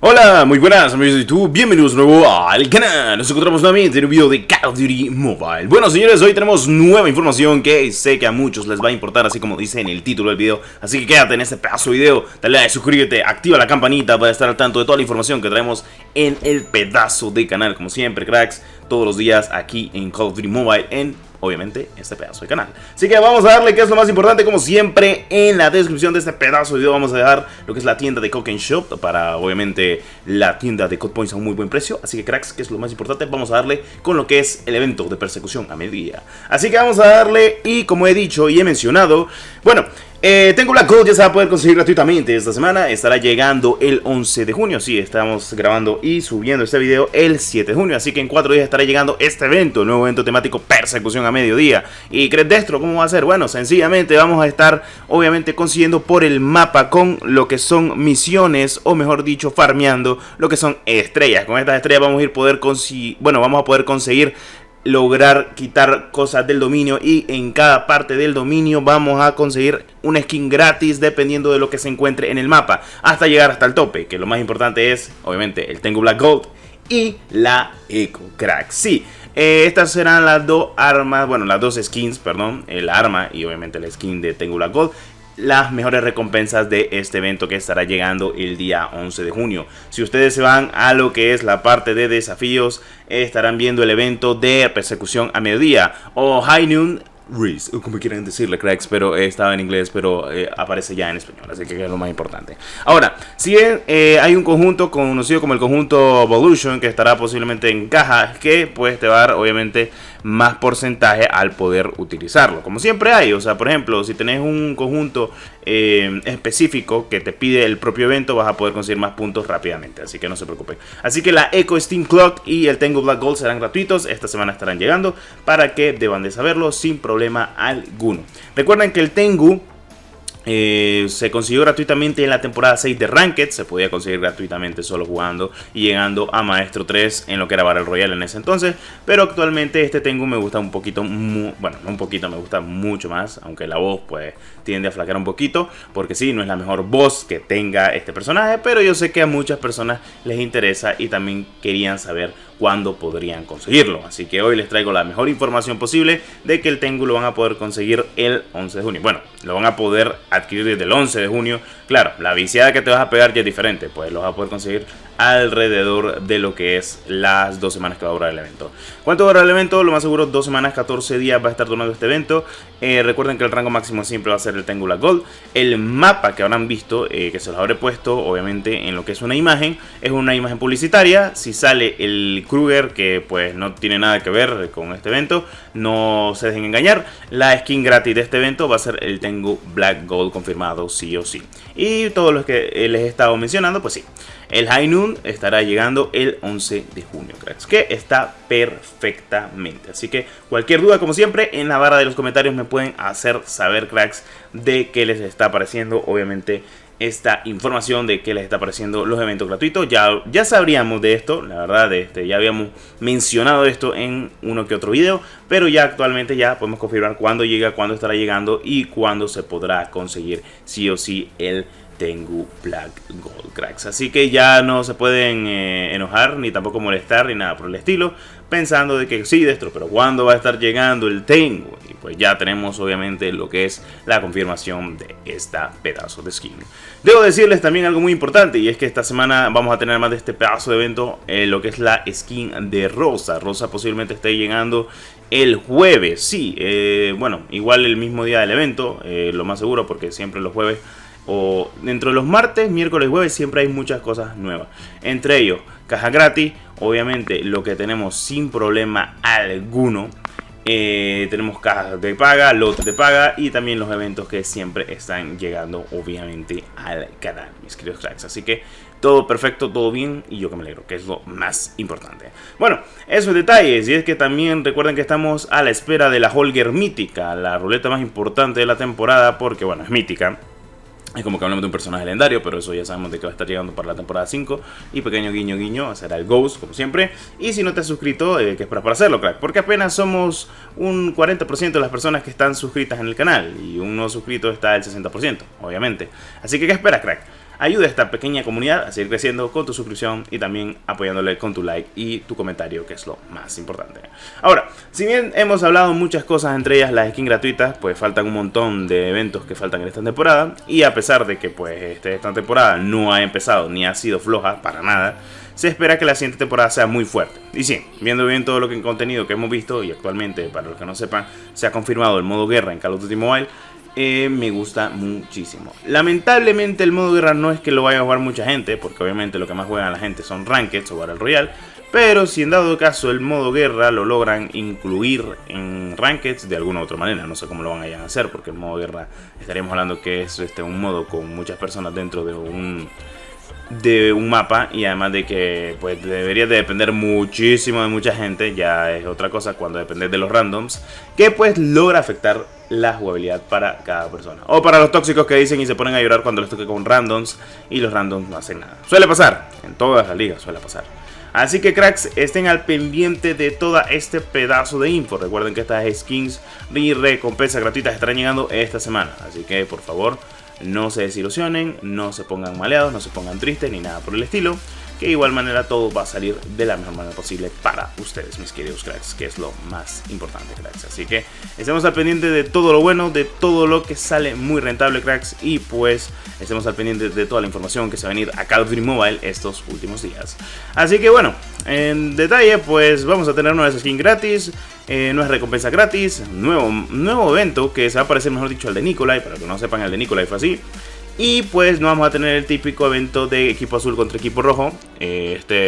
Hola, muy buenas amigos de YouTube, bienvenidos de nuevo al canal. Nos encontramos nuevamente en un video de Call of Duty Mobile. Bueno señores, hoy tenemos nueva información que sé que a muchos les va a importar, así como dice en el título del video. Así que quédate en este pedazo de video, dale like, suscríbete, activa la campanita para estar al tanto de toda la información que traemos en el pedazo de canal. Como siempre cracks, todos los días aquí en Call of Duty Mobile obviamente este pedazo de canal. Así que vamos a darle que es lo más importante. Como siempre, en la descripción de este pedazo de video vamos a dejar lo que es la tienda de Coke & Shop, para obviamente la tienda de Code Points a un muy buen precio. Así que cracks, que es lo más importante, vamos a darle con lo que es el evento de persecución a mediodía. Así que vamos a darle, y como he dicho y he mencionado, bueno, tengo Black Gold, ya se va a poder conseguir gratuitamente esta semana. Estará llegando el 11 de junio. Sí, estamos grabando y subiendo este video el 7 de junio. Así que en 4 días estará llegando este evento, el nuevo evento temático persecución a mediodía. ¿Y crees destro cómo va a ser? Bueno, sencillamente vamos a estar obviamente consiguiendo por el mapa con lo que son misiones, o mejor dicho, farmeando lo que son estrellas. Con estas estrellas vamos a poder conseguir lograr quitar cosas del dominio, y en cada parte del dominio vamos a conseguir una skin gratis dependiendo de lo que se encuentre en el mapa, hasta llegar hasta el tope, que lo más importante es obviamente el Tengu Black Gold y la Eco Crack. Sí, estas serán las dos armas, bueno, las dos skins, perdón, el arma y obviamente la skin de Tengu Black Gold, las mejores recompensas de este evento que estará llegando el día 11 de junio. Si ustedes se van a lo que es la parte de desafíos, estarán viendo el evento de persecución a mediodía, o High Noon Race, o como quieran decirle cracks, pero estaba en inglés, pero aparece ya en español, así que es lo más importante. Ahora, si hay un conjunto conocido como el conjunto Evolution, que estará posiblemente en caja, que pues te va a dar obviamente más porcentaje al poder utilizarlo, como siempre hay. O sea, por ejemplo, si tenés un conjunto específico que te pide el propio evento, vas a poder conseguir más puntos rápidamente, así que no se preocupen. Así que la Eco Steam Clock y el Tengu Black Gold serán gratuitos, esta semana estarán llegando, para que deban de saberlo sin problema alguno. Recuerden que el Tengu se consiguió gratuitamente en la temporada 6 de Ranked. Se podía conseguir gratuitamente solo jugando y llegando a Maestro 3 en lo que era Battle Royale en ese entonces. Pero actualmente este Tengu me gusta un poquito, bueno, no un poquito, me gusta mucho más. Aunque la voz pues tiende a flaquear un poquito, porque sí, no es la mejor voz que tenga este personaje. Pero yo sé que a muchas personas les interesa y también querían saber cuándo podrían conseguirlo. Así que hoy les traigo la mejor información posible de que el Tengu lo van a poder conseguir el 11 de junio. Bueno, lo van a poder adquirir desde el 11 de junio. Claro, la viciada que te vas a pegar ya es diferente, pues lo vas a poder conseguir alrededor de lo que es las 2 semanas que va a durar el evento. ¿Cuánto va a durar el evento? Lo más seguro 2 semanas, 14 días va a estar durando este evento. Recuerden que el rango máximo siempre va a ser el Tengu Black Gold. El mapa que habrán visto, que se los habré puesto obviamente en lo que es una imagen, es una imagen publicitaria. Si sale el Kruger, que pues no tiene nada que ver con este evento, no se dejen engañar. La skin gratis de este evento va a ser el Tengu Black Gold confirmado sí o sí. Y todos los que les he estado mencionando, pues sí, el High Noon estará llegando el 11 de junio, cracks, que está perfectamente. Así que cualquier duda, como siempre, en la barra de los comentarios me pueden hacer saber, cracks, de qué les está pareciendo, obviamente, esta información de qué les está pareciendo los eventos gratuitos. Ya sabríamos de esto, la verdad, ya habíamos mencionado esto en uno que otro video, pero ya actualmente ya podemos confirmar cuándo llega, cuándo estará llegando y cuándo se podrá conseguir sí o sí el Tengu Black Gold, cracks. Así que ya no se pueden enojar, ni tampoco molestar, ni nada por el estilo, pensando de que sí, Destro, pero ¿cuándo va a estar llegando el Tengu? Y pues ya tenemos obviamente lo que es la confirmación de esta pedazo de skin. Debo decirles también algo muy importante, y es que esta semana vamos a tener más de este pedazo de evento, lo que es la skin de Rosa. Rosa posiblemente esté llegando el jueves, sí, bueno, igual el mismo día del evento, lo más seguro, porque siempre los jueves, o dentro de los martes, miércoles y jueves, siempre hay muchas cosas nuevas. Entre ellos, caja gratis, obviamente lo que tenemos sin problema alguno. Tenemos cajas de paga, lotes de paga y también los eventos que siempre están llegando obviamente al canal, mis queridos cracks. Así que todo perfecto, todo bien, y yo que me alegro, que es lo más importante. Bueno, esos detalles, y es que también recuerden que estamos a la espera de la Holger mítica, la ruleta más importante de la temporada, porque bueno, es mítica. Es como que hablamos de un personaje legendario, pero eso ya sabemos de que va a estar llegando para la temporada 5. Y pequeño guiño guiño, será el Ghost, como siempre. Y si no te has suscrito, ¿qué esperas para hacerlo, crack? Porque apenas somos un 40% de las personas que están suscritas en el canal. Y un no suscrito está el 60%, obviamente. Así que, ¿qué esperas, crack? ayude a esta pequeña comunidad a seguir creciendo con tu suscripción y también apoyándole con tu like y tu comentario, que es lo más importante. Ahora, si bien hemos hablado muchas cosas, entre ellas las skins gratuitas, pues faltan un montón de eventos que faltan en esta temporada, y a pesar de que pues esta temporada no ha empezado ni ha sido floja para nada, se espera que la siguiente temporada sea muy fuerte. Y sí, viendo bien todo lo que en contenido que hemos visto, y actualmente, para los que no sepan, se ha confirmado el modo guerra en Call of Duty Mobile, me gusta muchísimo. Lamentablemente el modo guerra no es que lo vaya a jugar mucha gente, porque obviamente lo que más juega la gente son Rankeds o Battle Royale, pero si en dado caso el modo guerra lo logran incluir en Rankeds de alguna u otra manera, no sé cómo lo van a hacer, porque el modo guerra estaríamos hablando que es un modo con muchas personas dentro de un mapa, y además de que pues debería de depender muchísimo de mucha gente. Ya es otra cosa cuando depende de los randoms, que pues logra afectar la jugabilidad para cada persona, o para los tóxicos que dicen y se ponen a llorar cuando les toque con randoms y los randoms no hacen nada. Suele pasar, en todas las ligas suele pasar. Así que cracks, estén al pendiente de toda este pedazo de info. Recuerden que estas skins y recompensas gratuitas estarán llegando esta semana, así que por favor no se desilusionen, no se pongan maleados, no se pongan tristes ni nada por el estilo, que de igual manera todo va a salir de la mejor manera posible para ustedes, mis queridos cracks, que es lo más importante, cracks. Así que estemos al pendiente de todo lo bueno, de todo lo que sale muy rentable, cracks, y pues estemos al pendiente de toda la información que se va a venir a Call of Duty Mobile estos últimos días. Así que bueno, en detalle pues vamos a tener nuevas skins gratis, nuevas recompensas gratis, nuevo evento que se va a parecer, mejor dicho, al de Nikolai. Para que no sepan, el de Nikolai fue así. Y pues no vamos a tener el típico evento de equipo azul contra equipo rojo.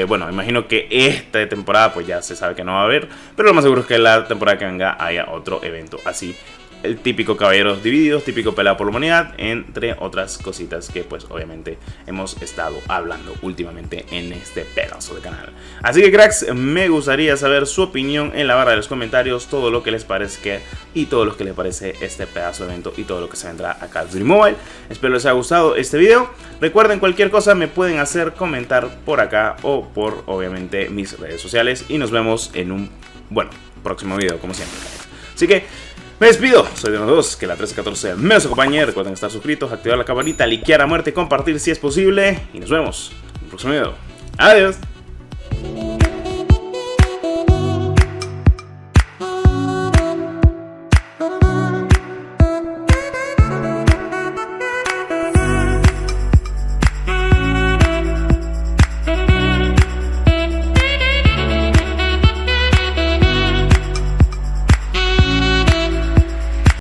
Bueno, imagino que esta temporada pues ya se sabe que no va a haber, pero lo más seguro es que la temporada que venga haya otro evento así. El típico caballeros divididos, típico pelea por la humanidad, entre otras cositas que pues obviamente hemos estado hablando últimamente en este pedazo de canal. Así que cracks, me gustaría saber su opinión en la barra de los comentarios, todo lo que les parezca y todo lo que les parece este pedazo de evento y todo lo que se vendrá a Call of Duty Mobile. Espero les haya gustado este video. Recuerden, cualquier cosa me pueden hacer comentar por acá o por obviamente mis redes sociales, y nos vemos en un próximo video como siempre. Así que me despido, soy de los que la 1314 me los acompañe. Recuerden estar suscritos, activar la campanita, likear a muerte, compartir si es posible, y nos vemos en el próximo video. Adiós.